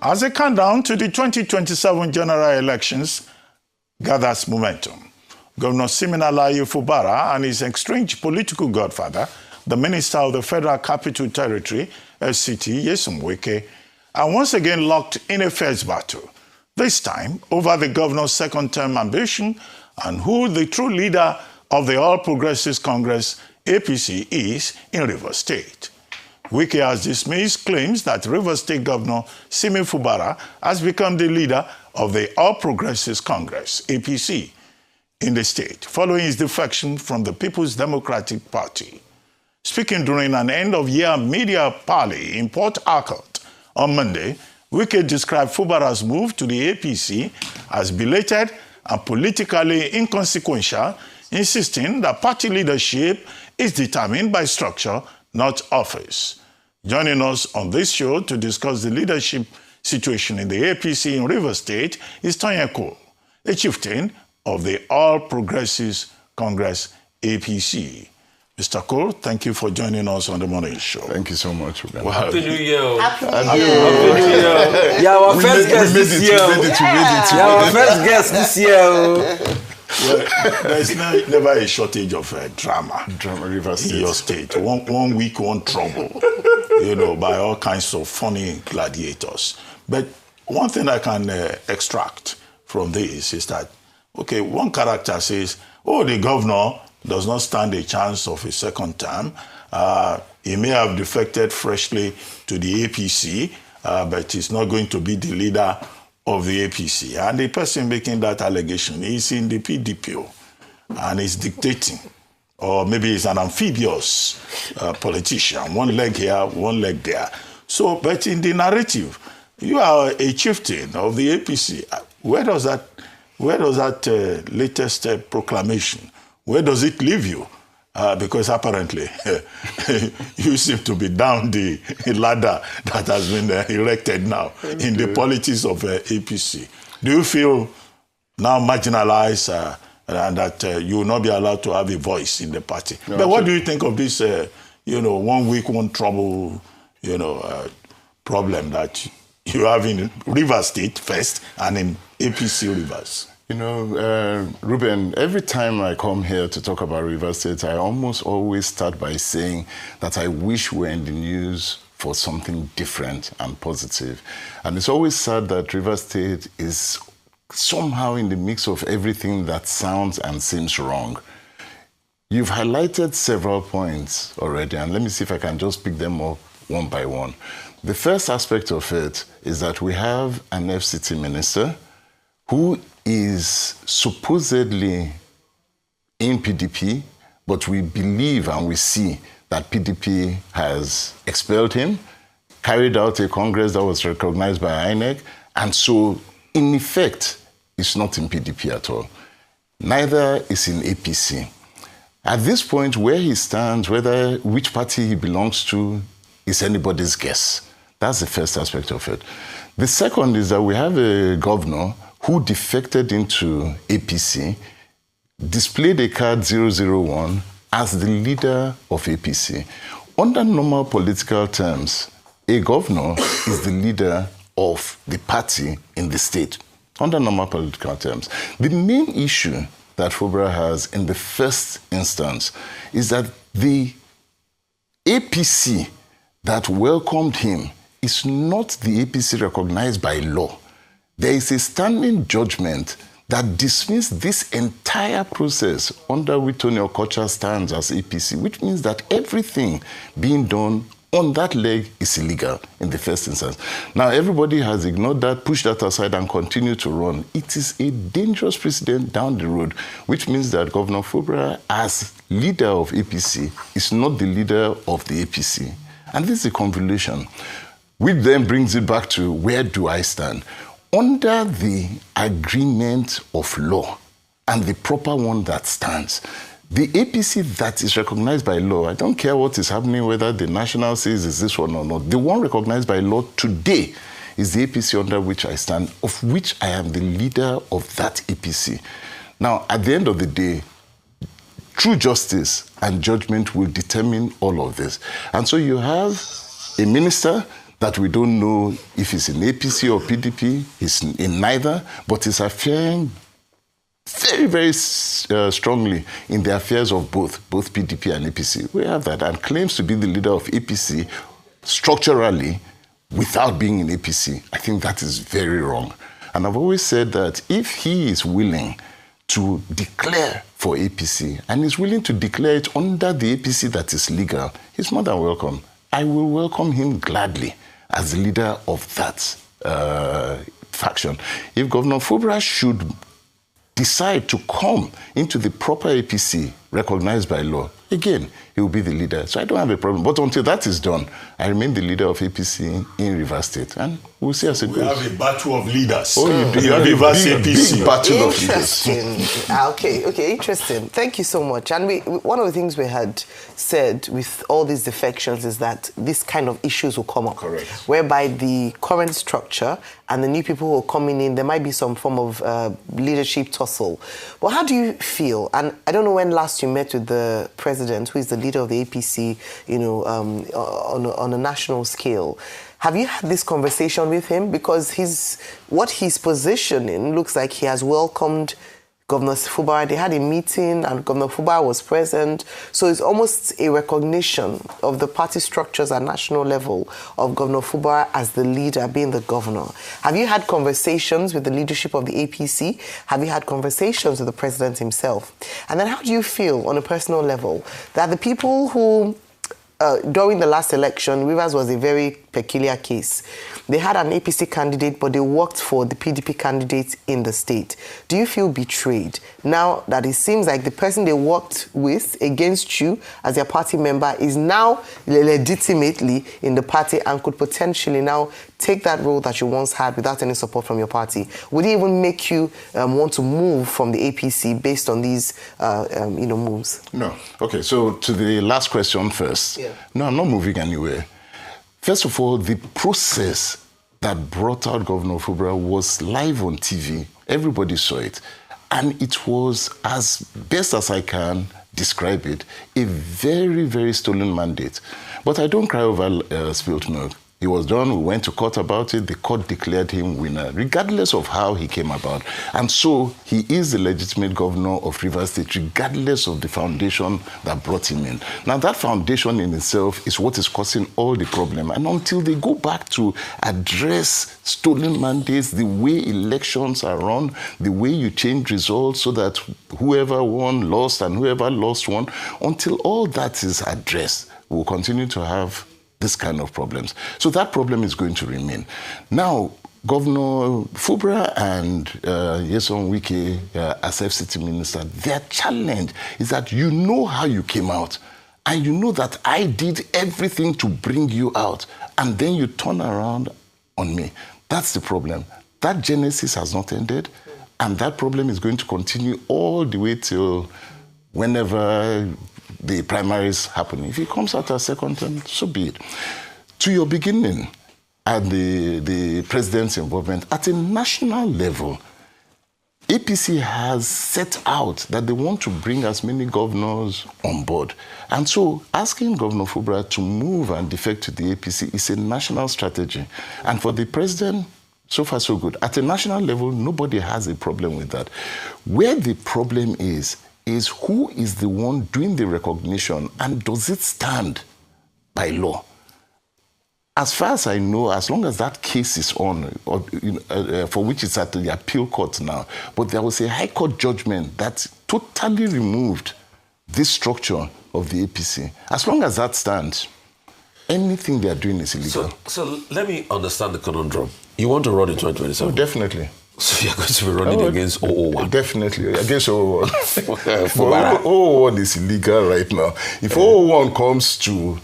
As a countdown to the 2027 general elections gathers momentum, Governor Siminalayi Fubara and his estranged political godfather, the Minister of the Federal Capital Territory, FCT, Wike, are once again locked in a fierce battle, this time over the governor's second-term ambition and who the true leader of the All Progressives Congress, APC, is in Rivers State. Wike has dismissed claims that Rivers State Governor Siminalayi Fubara has become the leader of the All Progressives Congress, APC, in the state, following his defection from the People's Democratic Party. Speaking during an end-of-year media parley in Port Harcourt on Monday, Wike described Fubara's move to the APC as belated and politically inconsequential, insisting that party leadership is determined by structure, not office. Joining us on this show to discuss the leadership situation in the APC in Rivers State is Tonye Cole, a chieftain of the All Progressives Congress, APC. Mr. Cole, thank you for joining us on the morning show. Thank you so much. Wow. Happy New Year. Happy New Year. Yeah, our first guest this year. Yeah, our first guest this year. Well, there's never a shortage of drama Rivers State. In your state. One week, one trouble, by all kinds of funny gladiators. But one thing I can extract from this is that, okay, one character says, oh, the governor does not stand a chance of a second term. He may have defected freshly to the APC, but he's not going to be the leader of the APC. And the person making that allegation is in the PDPO and is dictating. Or maybe he's an amphibious politician, one leg here, one leg there. So, but in the narrative, you are a chieftain of the APC. Where does that latest proclamation, where does it leave you? Because apparently you seem to be down the ladder that has been erected now in the politics of APC. Do you feel now marginalized and that you will not be allowed to have a voice in the party? No, but what do you think of this, 1 week, one trouble, problem that you have in Rivers State first and in APC Rivers? Ruben, every time I come here to talk about Rivers State, I almost always start by saying that I wish we were in the news for something different and positive. And it's always sad that Rivers State is somehow in the mix of everything that sounds and seems wrong. You've highlighted several points already, and let me see if I can just pick them up one by one. The first aspect of it is that we have an FCT minister who is supposedly in PDP, but we believe and we see that PDP has expelled him, carried out a congress that was recognized by INEC, and so, in effect, is not in PDP at all. Neither is in APC. At this point, where he stands, which party he belongs to, is anybody's guess. That's the first aspect of it. The second is that we have a governor who defected into APC, displayed a card 001 as the leader of APC. Under normal political terms, a governor is the leader of the party in the state, under normal political terms. The main issue that Fubara has in the first instance is that the APC that welcomed him is not the APC recognized by law. There is a standing judgment that dismissed this entire process under which Tonye Cole stands as APC, which means that everything being done on that leg is illegal in the first instance. Now, everybody has ignored that, pushed that aside, and continued to run. It is a dangerous precedent down the road, which means that Governor Fubara, as leader of APC, is not the leader of the APC. And this is a convolution, which then brings it back to where do I stand? Under the agreement of law and the proper one that stands, the APC that is recognized by law, I don't care what is happening, whether the national says is this one or not, the one recognized by law today is the APC under which I stand, of which I am the leader of that APC. Now, at the end of the day, true justice and judgment will determine all of this. And so you have a minister that we don't know if he's in APC or PDP. He's in neither, but he's affaring very, very strongly in the affairs of both PDP and APC. We have that, and claims to be the leader of APC structurally without being in APC. I think that is very wrong. And I've always said that if he is willing to declare for APC and is willing to declare it under the APC that is legal, he's more than welcome. I will welcome him gladly as the leader of that faction. If Governor Fubara should decide to come into the proper APC recognized by law, again, he will be the leader. So I don't have a problem. But until that is done, I remain the leader of APC in Rivers State. And we'll see as it goes. We have a battle of leaders. Oh, you do. You have a big battle of leaders. Interesting. Okay, interesting. Thank you so much. And one of the things we had said with all these defections is that this kind of issues will come up. Correct. Whereby the current structure and the new people who are coming in, there might be some form of leadership tussle. But how do you feel? And I don't know when last you met with the president, who is the leader of the APC, on a national scale. Have you had this conversation with him? Because what he's positioning looks like he has welcomed Governor Fubara. They had a meeting and Governor Fubara was present. So it's almost a recognition of the party structures at national level of Governor Fubara as the leader, being the governor. Have you had conversations with the leadership of the APC? Have you had conversations with the president himself? And then how do you feel on a personal level that the people who during the last election, Rivers was a very peculiar case. They had an APC candidate, but they worked for the PDP candidate in the state. Do you feel betrayed now that it seems like the person they worked with against you as their party member is now legitimately in the party and could potentially now take that role that you once had without any support from your party? Would it even make you want to move from the APC based on these moves? No. Okay, so to the last question first. Yeah. No, I'm not moving anywhere. First of all, the process that brought out Governor Fubara was live on TV. Everybody saw it. And it was, as best as I can describe it, a very, very stolen mandate. But I don't cry over spilt milk. He was done. We went to court about it. The court declared him winner, regardless of how he came about. And so he is the legitimate governor of Rivers State, regardless of the foundation that brought him in. Now, that foundation in itself is what is causing all the problem. And until they go back to address stolen mandates, the way elections are run, the way you change results so that whoever won lost and whoever lost won, until all that is addressed, we'll continue to have this kind of problems. So that problem is going to remain. Now, Governor Fubara and Wike, as FCT minister, their challenge is that you know how you came out, and you know that I did everything to bring you out, and then you turn around on me. That's the problem. That genesis has not ended, and that problem is going to continue all the way till whenever the primaries happen. If he comes out as second term, so be it. To your beginning, at the president's involvement, at a national level, APC has set out that they want to bring as many governors on board. And so asking Governor Fubara to move and defect to the APC is a national strategy. And for the president, so far so good. At a national level, nobody has a problem with that. Where the problem is who is the one doing the recognition, and does it stand by law? As far as I know, as long as that case is on, for which it's at the appeal court now, but there was a high court judgment that totally removed this structure of the APC. As long as that stands, anything they are doing is illegal. So let me understand the conundrum. You want to run in 2027? Oh, definitely. So you're going to be running against 001? Definitely, against 001. But 001 is illegal right now. If 001 comes to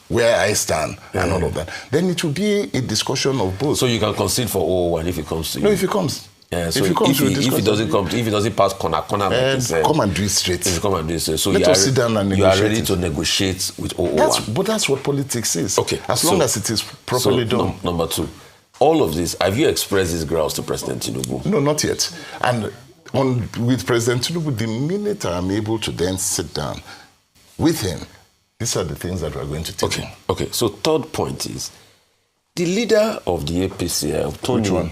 where I stand and all of that, then it will be a discussion of both. So you can concede for 001 if it comes to you? No, if it comes. Yeah, so if it doesn't pass corner, like come and do it straight. Come and do it straight. So let us sit down and negotiate. You are ready to negotiate with 001. But that's what politics is. Okay. As long as it is properly done. Number two, all of this, have you expressed these grounds to President Tinubu? No, not yet. And with President Tinubu, the minute I'm able to then sit down with him, these are the things that we're going to take. Okay. So third point is, The leader of the APC, Tonye. Which one?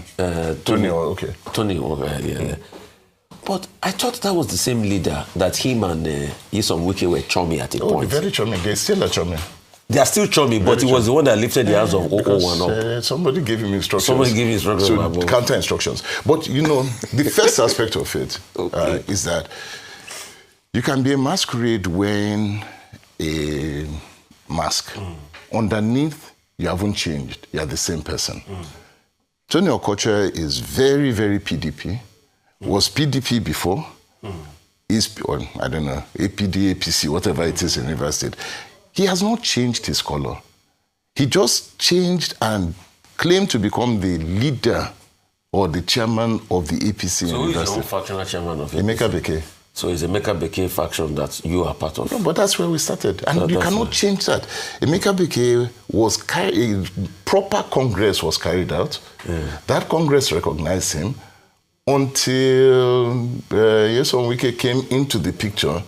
Tonye, okay. Tonye, yeah. But I thought that was the same leader that him and Nyesom Wike were chummy at a point. Very chummy. They're still a chummy. They are still chummy, but he was the one that lifted the hands of 001 up. Somebody gave him instructions. Somebody gave him instructions. So counter instructions. But the first aspect of it is that you can be a masquerade wearing a mask. Underneath, you haven't changed. You are the same person. Tonye Cole is very, very PDP. Was PDP before. Is, or, I don't know, APD, APC, whatever it is in Rivers State. He has not changed his color. He just changed and claimed to become the leader or the chairman of the APC in Rivers State. So who is the factional chairman of APC? Emeka Beke. So it's Emeka Beke faction that you are part of? No, but that's where we started. And you cannot change that. Emeka Beke was a proper Congress was carried out. That Congress recognized him until Nyesom Wike came into the picture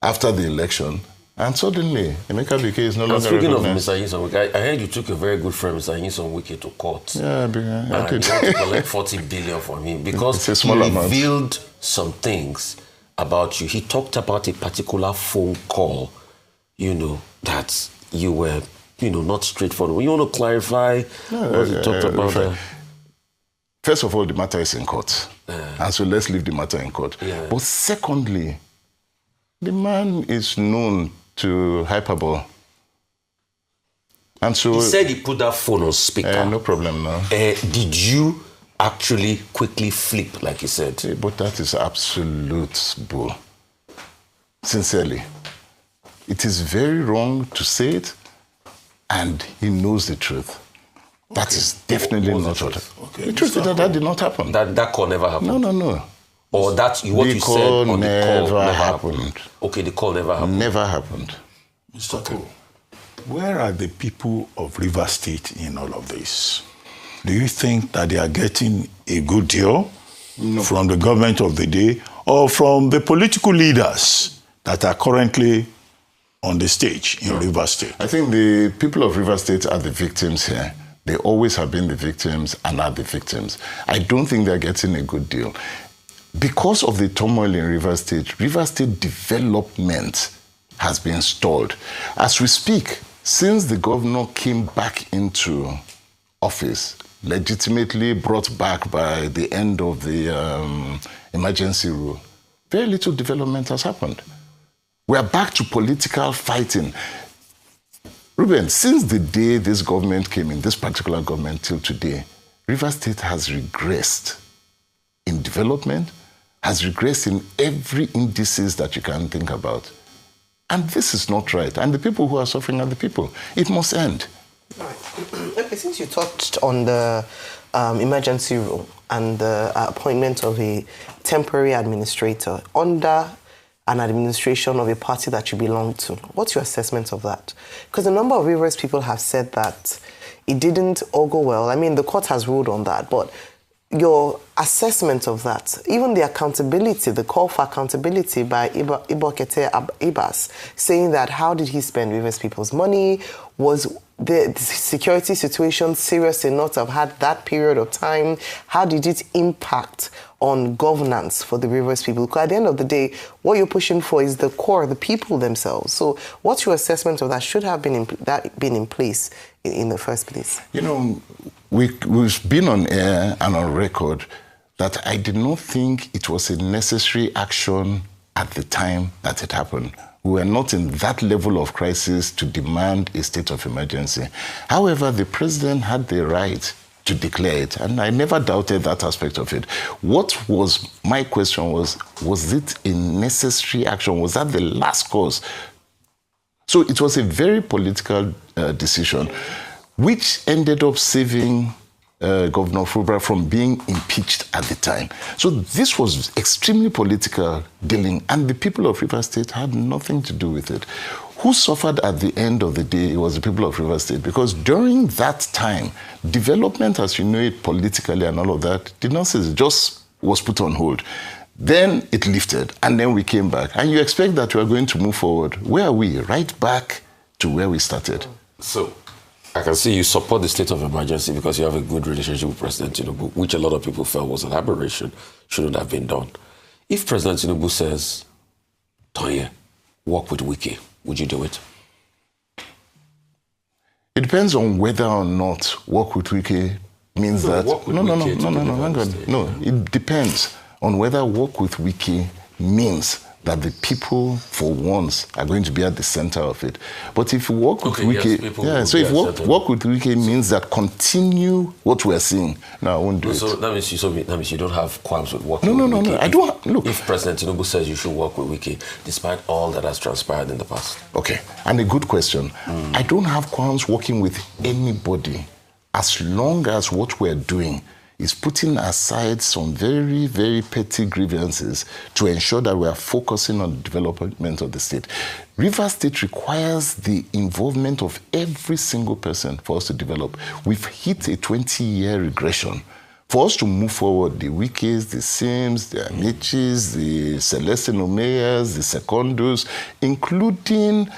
after the election. And suddenly, Emeka Beke is no longer speaking recognized. of Mr. Nyesom Wike, I heard you took a very good friend, Mr. Nyesom Wike, to court. Yeah, I did. You want to collect 40 billion from him because It's a small amount. Revealed some things about you. He talked about a particular phone call, that you were, not straightforward. You want to clarify what you talked about there? First of all, the matter is in court. And so let's leave the matter in court. Yeah. But secondly, the man is known to hyperbole. And so... He said he put that phone on speaker. No problem now. Did you actually quickly flip, like he said? But that is absolute bull. Sincerely. It is very wrong to say it, and he knows the truth. That is definitely not what happened. The truth is that did not happen. That call never happened? No. Or that's what you said on the call never happened. Okay, the call never happened. Never happened. Mr. Cole, where are the people of Rivers State in all of this? Do you think that they are getting a good deal from the government of the day or from the political leaders that are currently on the stage in Rivers State? I think the people of Rivers State are the victims here. They always have been the victims and are the victims. I don't think they're getting a good deal. Because of the turmoil in Rivers State development has been stalled. As we speak, since the governor came back into office, legitimately brought back by the end of the emergency rule, very little development has happened. We are back to political fighting. Ruben, since the day this government came in, this particular government till today, Rivers State has regressed in development, has regressed in every indices that you can think about. And this is not right. And the people who are suffering are the people. It must end. Right. Okay, since you touched on the emergency rule and the appointment of a temporary administrator under an administration of a party that you belong to, what's your assessment of that? Because a number of Rivers people have said that it didn't all go well. I mean, the court has ruled on that, but your assessment of that, even the accountability, the call for accountability by Ibokete Ibas, saying that how did he spend Rivers people's money? Was the security situation serious enough to have had that period of time? How did it impact on governance for the Rivers people? Because at the end of the day, what you're pushing for is the core, the people themselves. So what's your assessment of that? Should have been in place in the first place? We've been on air and on record that I did not think it was a necessary action at the time that it happened. We were not in that level of crisis to demand a state of emergency. However, the president had the right to declare it, and I never doubted that aspect of it. What was my question was it a necessary action? Was that the last cause? So it was a very political decision, which ended up saving Governor Fubara from being impeached at the time. So this was extremely political dealing, and the people of Rivers State had nothing to do with it. Who suffered at the end of the day? It was the people of Rivers State, because during that time, development, as you know it politically and all of that, did not cease. It just was put on hold. Then it lifted, and then we came back. And you expect that we are going to move forward. Where are we? Right back to where we started. So, I can see you support the state of emergency because you have a good relationship with President Tinubu, which a lot of people felt was an aberration, shouldn't have been done. If President Tinubu says, Tonye, work with Wike, would you do it? It depends on whether or not work with Wike means that... No, it depends on whether work with Wike means that the people, for once, are going to be at the center of it. But if you work with Wike... so if work with Wike means that continue what we're seeing, no, I won't do it. So that means you don't have qualms with working with Wike? No, I don't... Look... If President Tinubu says you should work with Wike, despite all that has transpired in the past? Okay, and a good question. I don't have qualms working with anybody as long as what we're doing is putting aside some very, very petty grievances to ensure that we are focusing on the development of the state. Rivers State requires the involvement of every single person for us to develop. We've hit a 20-year regression. For us to move forward, the Wikes, the Sims, the Amichis, the Celestine Omeyas, the Secondos, including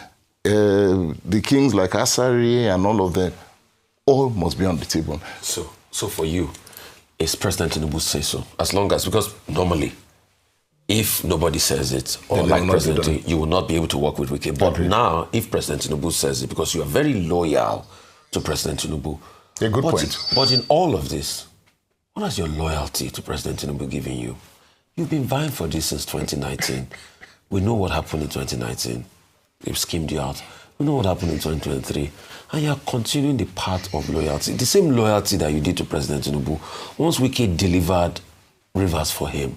the kings like Asari and all of them, all must be on the table. So for you, is President Tinubu say so? As long as, because normally, if nobody says it, or like President, you will not be able to work with Wike. But now, if President Tinubu says it, because you are very loyal to President Tinubu. A good point. But in all of this, what has your loyalty to President Tinubu given you? You've been vying for this since 2019. We know what happened in 2019. They've schemed you out. We know what happened in 2023. And you are continuing the path of loyalty. The same loyalty that you did to President Tinubu. Once Wike delivered Rivers for him,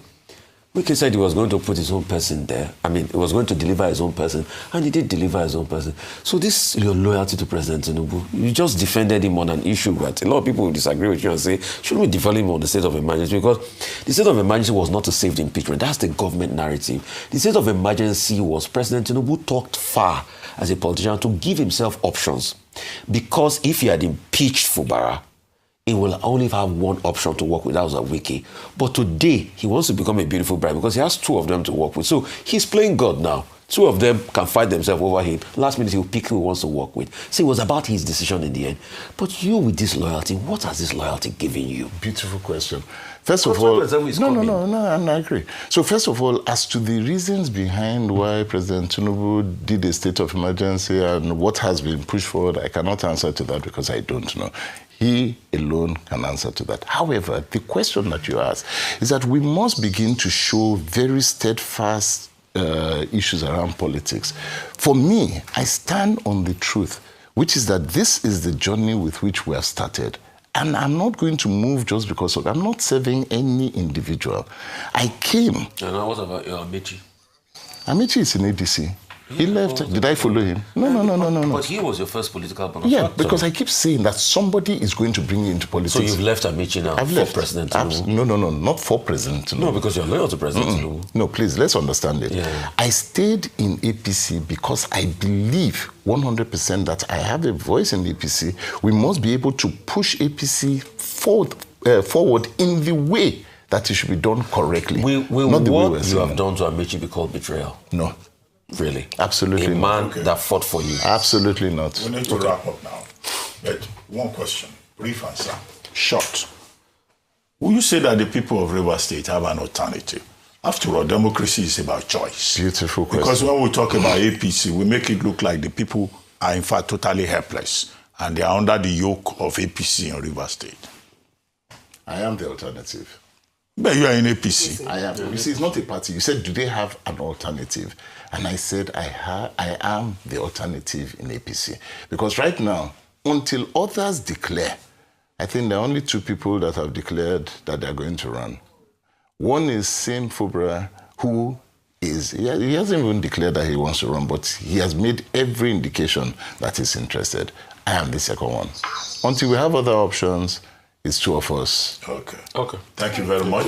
Wike said he was going to put his own person there. I mean, he was going to deliver his own person. And he did deliver his own person. So this your loyalty to President Tinubu. You just defended him on an issue that a lot of people will disagree with you and say, shouldn't we defend him on the state of emergency? Because the state of emergency was not to save the impeachment. That's the government narrative. The state of emergency was President Tinubu talked far as a politician to give himself options. Because if he had impeached Fubara, he will only have one option to work with, that was a Wike. But today, he wants to become a beautiful bride because he has two of them to work with. So he's playing God now. Two of them can fight themselves over him. Last minute, he'll pick who he wants to work with. So it was about his decision in the end. But you, with this loyalty, what has this loyalty given you? Beautiful question. First of all, I agree. So first of all, as to the reasons behind why President Tinubu did a state of emergency and what has been pushed forward, I cannot answer to that because I don't know. He alone can answer to that. However, the question that you ask is that we must begin to show very steadfast issues around politics. For me, I stand on the truth, which is that this is the journey with which we have started. And I'm not going to move just because of... I'm not serving any individual. I came... And what about your Amici? Amici is in ADC. He left. Did I follow him? No. But he was your first political benefactor. Yeah, because I keep saying that somebody is going to bring you into politics. So you've left Amici now for President Tinubu? No, not for President Tinubu. No, because you're loyal to President Tinubu. No, please, let's understand it. Yeah. I stayed in APC because I believe 100% that I have a voice in the APC. We must be able to push APC forward in the way that it should be done correctly. Will what you have done to Amici be called betrayal? No. Really? Absolutely not. A man not. that fought for you? Absolutely not. We need to wrap up now. But one question, brief answer, short. Will you say that the people of Rivers State have an alternative? After all, democracy is about choice. Beautiful question. Because when we talk about APC, we make it look like the people are in fact totally helpless and they are under the yoke of APC in Rivers State. I am the alternative. But you are in APC. I am. You see, it's not a party. You said, do they have an alternative? And I said, I am the alternative in APC. Because right now, until others declare, I think there are only two people that have declared that they're going to run. One is Sim Fubara, who is, he hasn't even declared that he wants to run, but he has made every indication that he's interested. I am the second one. Until we have other options, it's two of us. Okay. Thank you very much.